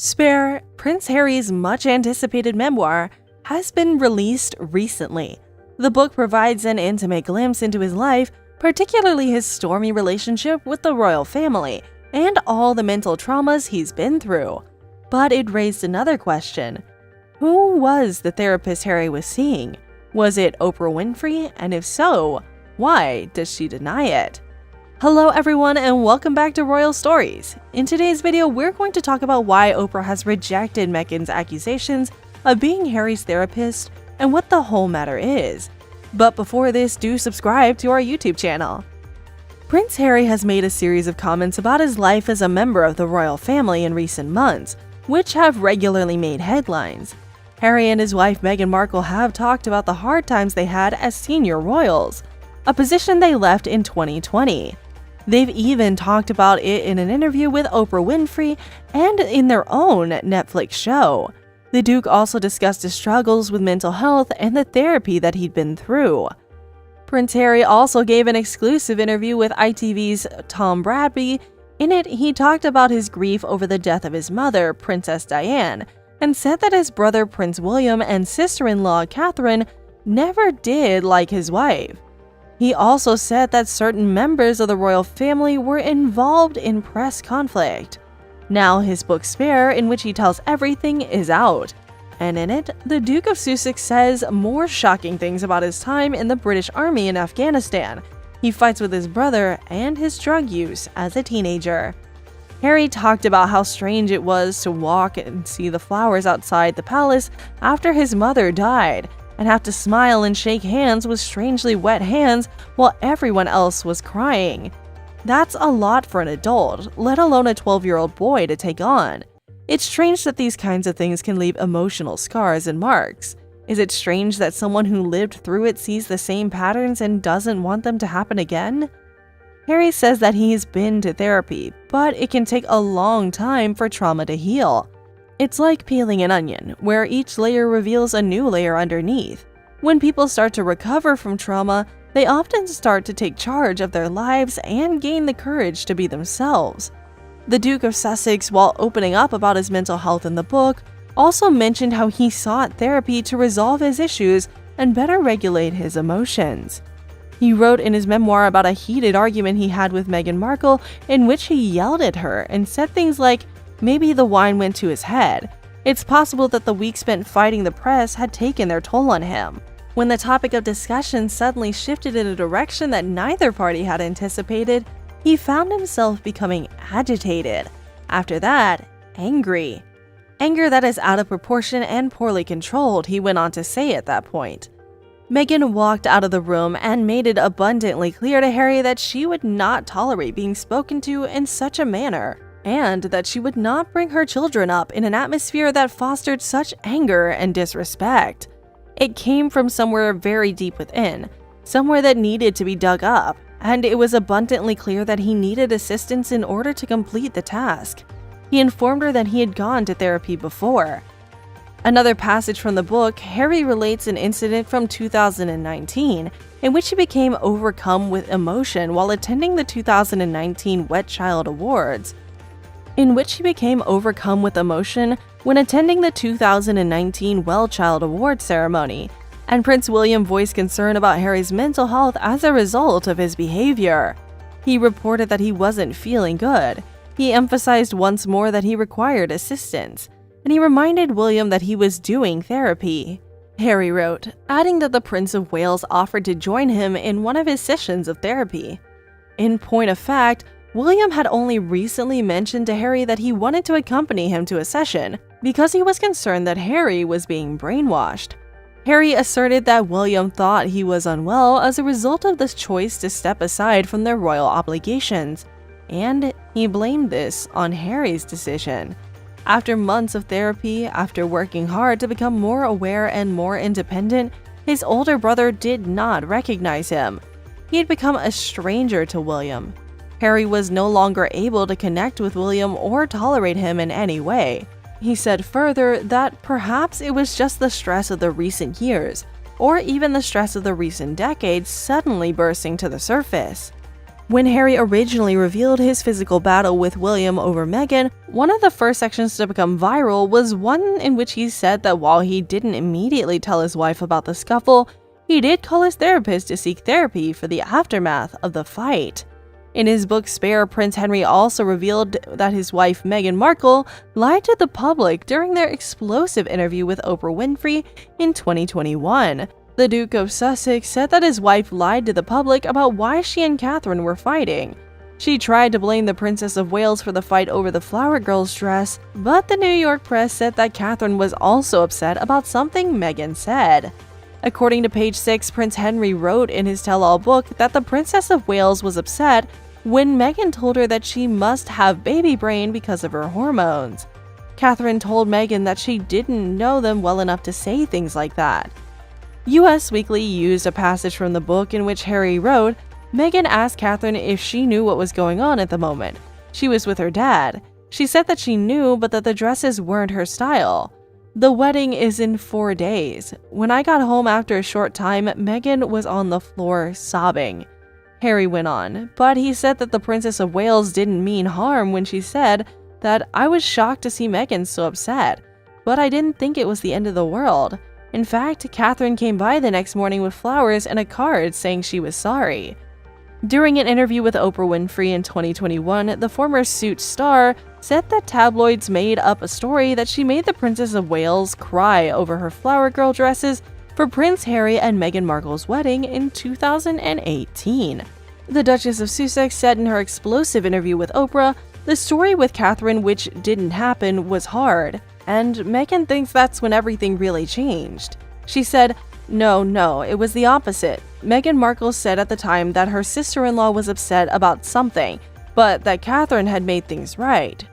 Spare, Prince Harry's much-anticipated memoir, has been released recently. The book provides an intimate glimpse into his life, particularly his stormy relationship with the royal family, and all the mental traumas he's been through. But it raised another question. Who was the therapist Harry was seeing? Was it Oprah Winfrey? And if so, why does she deny it? Hello everyone and welcome back to Royal Stories. In today's video, we're going to talk about why Oprah has rejected Meghan's accusations of being Harry's therapist and what the whole matter is. But before this, do subscribe to our YouTube channel. Prince Harry has made a series of comments about his life as a member of the royal family in recent months, which have regularly made headlines. Harry and his wife Meghan Markle have talked about the hard times they had as senior royals, a position they left in 2020. They've even talked about it in an interview with Oprah Winfrey and in their own Netflix show. The Duke also discussed his struggles with mental health and the therapy that he'd been through. Prince Harry also gave an exclusive interview with ITV's Tom Bradby. In it, he talked about his grief over the death of his mother, Princess Diana, and said that his brother Prince William and sister-in-law Catherine never did like his wife. He also said that certain members of the royal family were involved in press conflict. Now his book Spare, in which he tells everything, is out. And in it, the Duke of Sussex says more shocking things about his time in the British Army in Afghanistan. He fights with his brother and his drug use as a teenager. Harry talked about how strange it was to walk and see the flowers outside the palace after his mother died, and have to smile and shake hands with strangely wet hands while everyone else was crying. That's a lot for an adult, let alone a 12-year-old boy, to take on. It's strange that these kinds of things can leave emotional scars and marks. Is it strange that someone who lived through it sees the same patterns and doesn't want them to happen again? Harry says that he's been to therapy, but it can take a long time for trauma to heal. It's like peeling an onion, where each layer reveals a new layer underneath. When people start to recover from trauma, they often start to take charge of their lives and gain the courage to be themselves. The Duke of Sussex, while opening up about his mental health in the book, also mentioned how he sought therapy to resolve his issues and better regulate his emotions. He wrote in his memoir about a heated argument he had with Meghan Markle, in which he yelled at her and said things like, "Maybe the wine went to his head." It's possible that the week spent fighting the press had taken their toll on him. When the topic of discussion suddenly shifted in a direction that neither party had anticipated, he found himself becoming agitated. After that, angry. Anger that is out of proportion and poorly controlled, he went on to say at that point. Meghan walked out of the room and made it abundantly clear to Harry that she would not tolerate being spoken to in such a manner, and that she would not bring her children up in an atmosphere that fostered such anger and disrespect. It came from somewhere very deep within, somewhere that needed to be dug up, and it was abundantly clear that he needed assistance in order to complete the task. He informed her that he had gone to therapy before. Another passage from the book, Harry relates an incident from 2019 in which he became overcome with emotion while attending the 2019 Wet Child Awards. When attending the 2019 Well Child Award ceremony, and Prince William voiced concern about Harry's mental health as a result of his behavior. He reported that he wasn't feeling good. He emphasized once more that he required assistance, and he reminded William that he was doing therapy. Harry wrote, adding that the Prince of Wales offered to join him in one of his sessions of therapy. In point of fact, William had only recently mentioned to Harry that he wanted to accompany him to a session because he was concerned that Harry was being brainwashed. Harry asserted that William thought he was unwell as a result of this choice to step aside from their royal obligations, and he blamed this on Harry's decision. After months of therapy, after working hard to become more aware and more independent, his older brother did not recognize him. He had become a stranger to William. Harry was no longer able to connect with William or tolerate him in any way. He said further that perhaps it was just the stress of the recent years, or even the stress of the recent decades suddenly bursting to the surface. When Harry originally revealed his physical battle with William over Meghan, one of the first sections to become viral was one in which he said that while he didn't immediately tell his wife about the scuffle, he did call his therapist to seek therapy for the aftermath of the fight. In his book Spare, Prince Henry also revealed that his wife Meghan Markle lied to the public during their explosive interview with Oprah Winfrey in 2021. The Duke of Sussex said that his wife lied to the public about why she and Catherine were fighting. She tried to blame the Princess of Wales for the fight over the flower girl's dress, but the New York press said that Catherine was also upset about something Meghan said. According to Page 6, Prince Henry wrote in his tell-all book that the Princess of Wales was upset when Meghan told her that she must have baby brain because of her hormones. Catherine told Meghan that she didn't know them well enough to say things like that. US Weekly used a passage from the book in which Harry wrote, Meghan asked Catherine if she knew what was going on at the moment. She was with her dad. She said that she knew, but that the dresses weren't her style. The wedding is in 4 days. When I got home after a short time, Meghan was on the floor sobbing. Harry went on, but he said that the Princess of Wales didn't mean harm when she said that I was shocked to see Meghan so upset, but I didn't think it was the end of the world. In fact, Catherine came by the next morning with flowers and a card saying she was sorry. During an interview with Oprah Winfrey in 2021, the former Suits star said that tabloids made up a story that she made the Princess of Wales cry over her flower girl dresses for Prince Harry and Meghan Markle's wedding in 2018. The Duchess of Sussex said in her explosive interview with Oprah, the story with Catherine, which didn't happen, was hard, and Meghan thinks that's when everything really changed. She said, No, it was the opposite. Meghan Markle said at the time that her sister-in-law was upset about something, but that Catherine had made things right.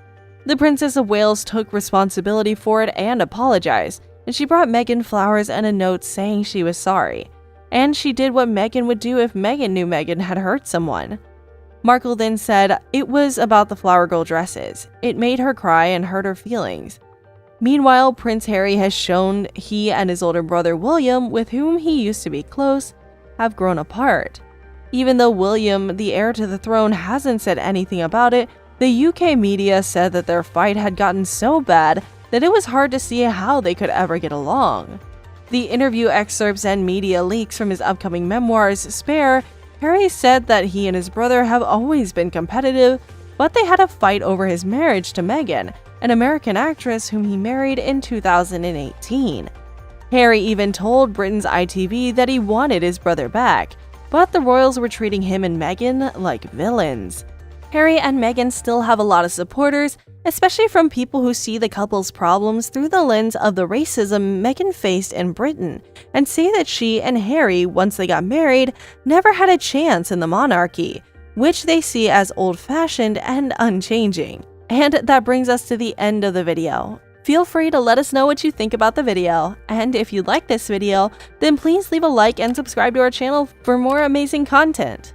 The Princess of Wales took responsibility for it and apologized, and she brought Meghan flowers and a note saying she was sorry. And she did what Meghan would do if Meghan knew Meghan had hurt someone. Markle then said, it was about the flower girl dresses. It made her cry and hurt her feelings. Meanwhile, Prince Harry has shown he and his older brother William, with whom he used to be close, have grown apart. Even though William, the heir to the throne, hasn't said anything about it, the UK media said that their fight had gotten so bad that it was hard to see how they could ever get along. The interview excerpts and media leaks from his upcoming memoirs, Spare, Harry said that he and his brother have always been competitive, but they had a fight over his marriage to Meghan, an American actress whom he married in 2018. Harry even told Britain's ITV that he wanted his brother back, but the royals were treating him and Meghan like villains. Harry and Meghan still have a lot of supporters, especially from people who see the couple's problems through the lens of the racism Meghan faced in Britain, and say that she and Harry, once they got married, never had a chance in the monarchy, which they see as old-fashioned and unchanging. And that brings us to the end of the video. Feel free to let us know what you think about the video, and if you like this video, then please leave a like and subscribe to our channel for more amazing content.